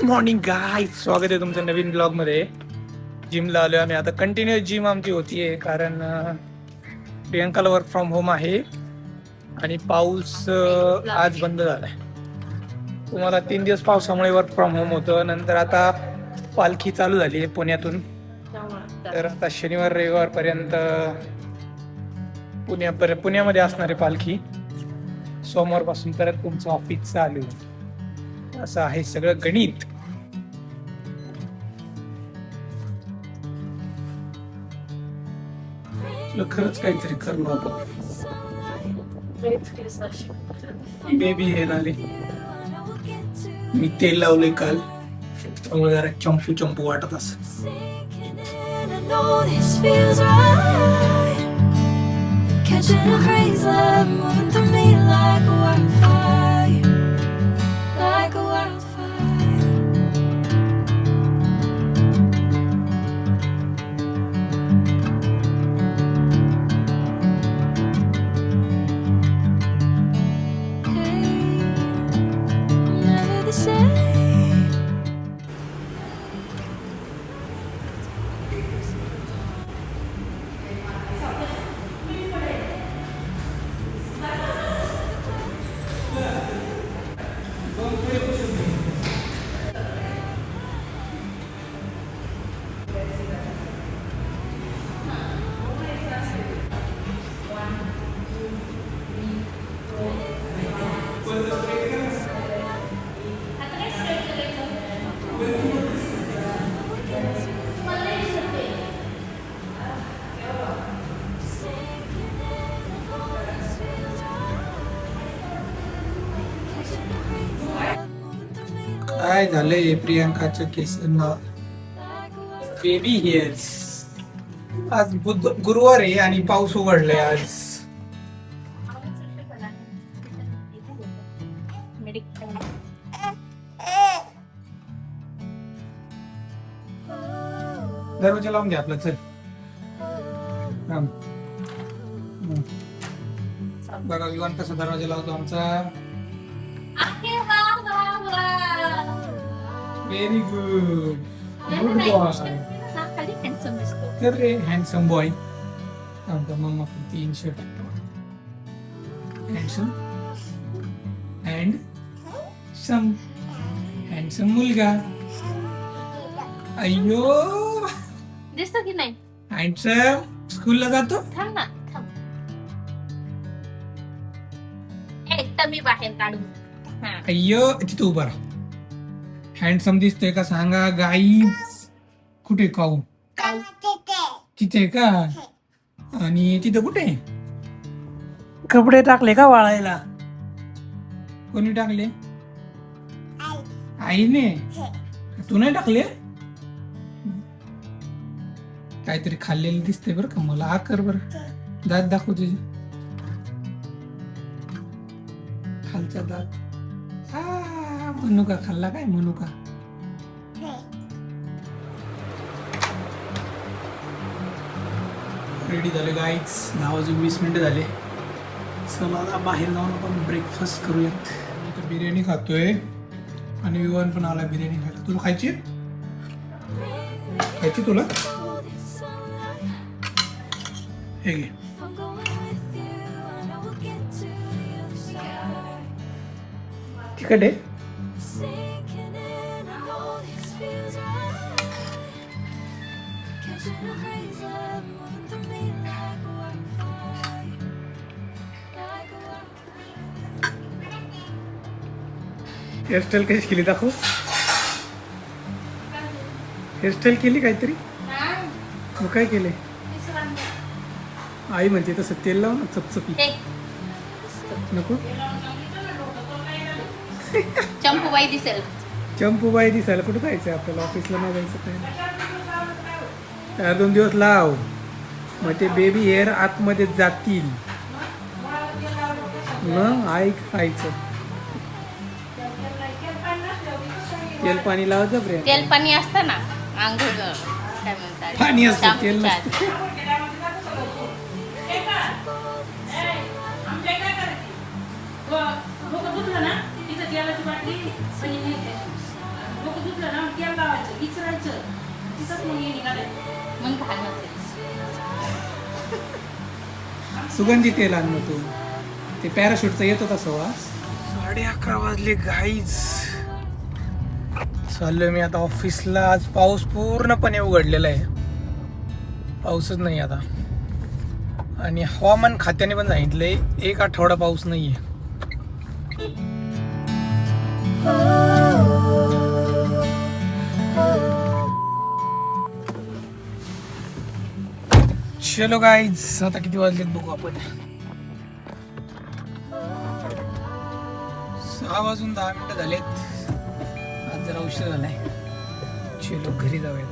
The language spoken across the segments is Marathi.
मॉर्निंग गाईज, स्वागत आहे तुमचं नवीन ब्लॉग मध्ये. जिमला आलोय आम्ही आता. कंटिन्युअस जिम आमची होतीये कारण प्रियंकाला वर्क फ्रॉम होम आहे आणि पाऊस आज बंद झालाय. तुम्हाला 3 दिवस पावसामुळे वर्क फ्रॉम होम होतं. नंतर आता पालखी चालू झाली आहे पुण्यातून, तर आता शनिवार रविवार पर्यंत पुण्यामध्ये असणार आहे पालखी. सोमवारपासून परत तुमचं ऑफिस चालू. असं आहे सगळं गणित. खरंच काहीतरी करू आपण. बेबी हे झाले, मी तेल लावले काल, त्यामुळे जरा चंपू चंपू वाटत असं. Catching a crazy love moving through me like a wildfire, like a wildfire. Hey, I'm never the same. काय झालंय प्रियांकाच्या केसांना? Baby hairs. आज गुरुवार आहे आणि पाऊस उघडलाय आज. दरवाजा लावून घ्या आपला. चल बघा विवान कसा दरवाजा लावतो आमचा. Very good, good boy. कर रे हँडसम बॉय. आमचा मम्मा पण 3 shirt. Handsome and some. Handsome मुलगा. अय्यो दिसतो की नाही? हँडसम. स्कूलला जातो. थांब ना, थांब. एकटा मी बाहेर काढू. अय्यो तिथं उभा राहा. हँडसम दिसतोय का सांगा गाईज? कुठे खाऊ? तिथे का? आणि तिथं कुठे कपडे टाकले का वाळायला? कोणी टाकले? आईने. तू नाही टाकले? काहीतरी खाल्लेलं दिसतंय बरं का मला. आ कर बरं, दात दाखव तुझे. खालचा दात. मनुका खाल्ला काय? मनुका. रेडी झाले गाईज. 10:20 झाले. चला आता बाहेर जाऊन आपण ब्रेकफास्ट करूयात. इथं बिर्याणी खातोय आणि विवान पण आला बिर्याणी खायला. तुला खायची? खायची तुला? हे घे. तिखट आहे. हेअरस्टाईल कशी केली दाखव. हेअरस्टाईल केली काहीतरी. मग काय केले? आई म्हणते तसं तेल लाव ना चपचपी. नको. चंपूबाई दिसेल. चंपूबाई दिसायला कुठं जायचं आपल्याला? ऑफिसला नाही जायचं काय. 2 दिवस लाव, मग ते बेबी हेअर आतमध्ये जातील. मग आई खायचं. तेल पाणी लावायचं प्रिया. तेल पाणी असतं ना आंघोळ काय म्हणतात, पाणी असतं तेल नसतं. मग काय नसेल. सुगंधी तेल आण तू. ते पॅराशूटचा येत होता वास. 11:30 वाजले गाईज. चाललोय मी आता ऑफिसला. आज पाऊस पूर्णपणे उघडलेला आहे, पाऊसच नाही आता. आणि हवामान खात्याने पण सांगितलंय 1 आठवडा पाऊस नाहीये. चलो गाईज, आता किती वाजलेत बघू आपण. 6:10 झालेत. आज जरा उशीर झालाय. चलो घरी जाऊया.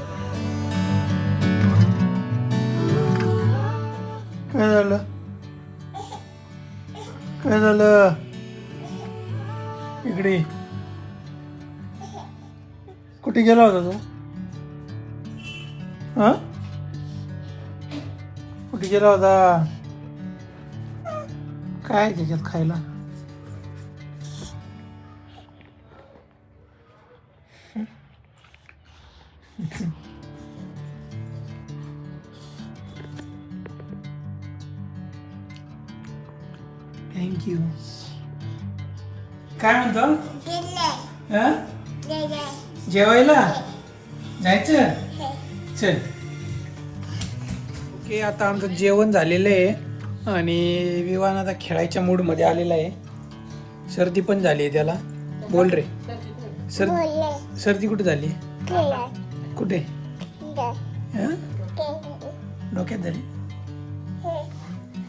काय झालं? काय झालं? इकडे कुठे गेला होता तू? हा, कुठे गेला होता? काय त्याच्यात खायला? थँक्यू. काय म्हणतो? हा? जेवायला जायचं? चल. ओके, आता आमचं जेवण झालेलं आहे आणि विवान आता खेळायच्या मूडमध्ये आलेला आहे. सर्दी पण झाली आहे त्याला. बोल रे. सर्दी कुठे झाली? कुठे? हा? डोक्यात झाली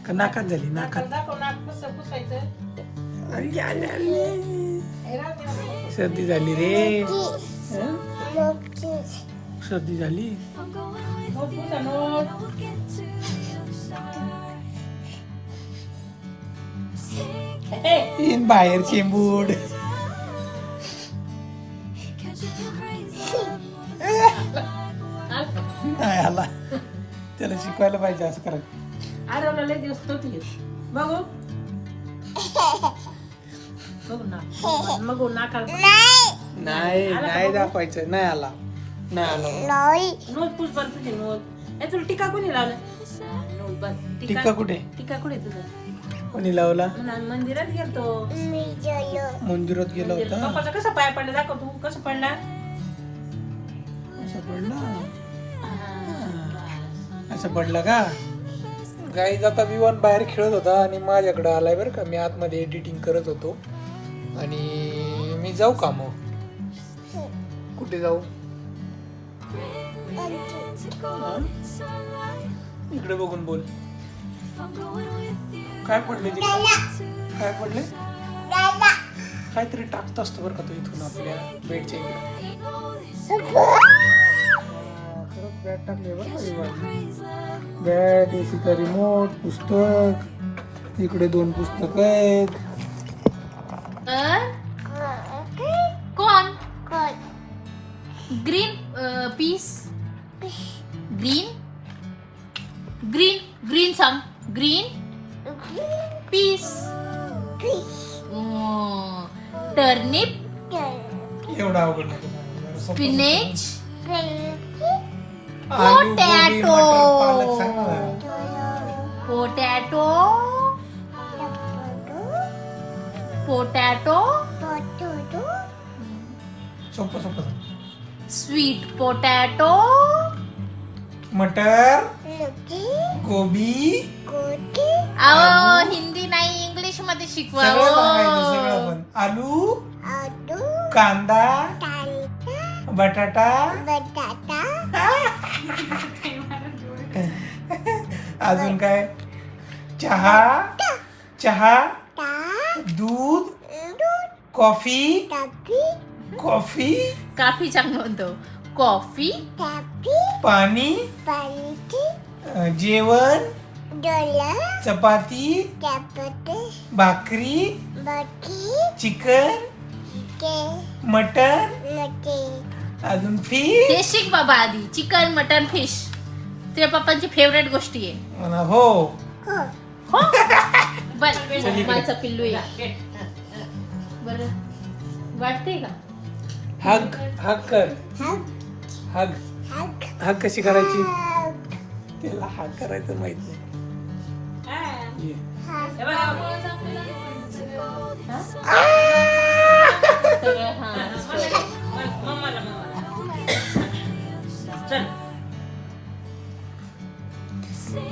का नाकात झाली? नाकात. सर्दी झाली रे. सर्दी झाली. इन बाहेर चेंबूड. नाही आला. त्याला शिकवायला पाहिजे असं करा. नाही नाही दाखवायचं. नाही आला. नाही आला. टीका कोणी लावलं? टिक्का कुठे? टीका कुठे तुझं? कोणी लावला? मंदिरात गेलतो. मंदिरात गेला होता. पप्पाचा कसा पाय पडला दाखव. तू कसं पडला? असं पडला. असं पडलं का? गाईज आता विवान बाहेर खेळत होता आणि माझ्याकडे आलाय बरं का. मी आतमध्ये एडिटिंग करत होतो आणि मी जाऊ का मग? कुठे जाऊ? इकडे बघून बोल. काय पडले तिकडे? काय पडले? काहीतरी टाकत असतो बरं का तो इथून आपल्या बेडच्या इकडे. खरंच बॅट टाकले बरं. बॅट, एसीचा रिमोट, पुस्तक. इकडे 2 पुस्तक आहेत. कोण? Green peas. Green green green सांग. Green peas. टर्निप. एवढा अवघड नाही. स्पिनेच. आलू, गोबी, पोटॅटो. मटर, पालक सांग ना जरा. पोटॅटो. पोटॅटो. सोपं सोपं. Sweet potato. मटर, गोबी. अहो हिंदी नाही, इंग्लिश मध्ये शिकवा. सगळं सांगायचं, सगळं पण. आलू, कांदा, बटाटा. अजून काय? चहा, दूध, कॉफी. काफी चांगलं म्हणतो. कॉफी. पाणी. जेवण. चपाती. भाकरी. चिकन. मटन. अजून फिश. ते शिक बाबा आधी. चिकन, मटन, फिश तुझ्या पप्पांची फेवरेट गोष्टी आहे. हो. हो. बरं माझं पिल्लू आहे. बरं वाटते का? हग हग कर हग हग कशी करायची त्याला हग करायचं माहित नाही ये. सगळं हा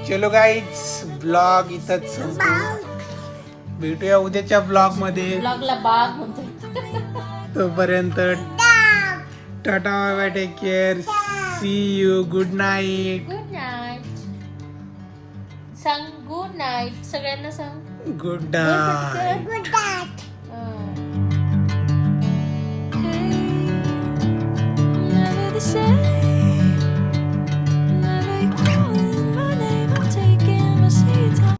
चलो गाईज ब्लॉग इथंच संपतो. भेटूया उद्याच्या ब्लॉग मध्ये. ब्लॉगला बाग म्हणतो. तोपर्यंत tata bye bye take care see you good night good night. सांग गुड नाईट सगळ्यांना सांग. गुड नाईट हं. Never the same.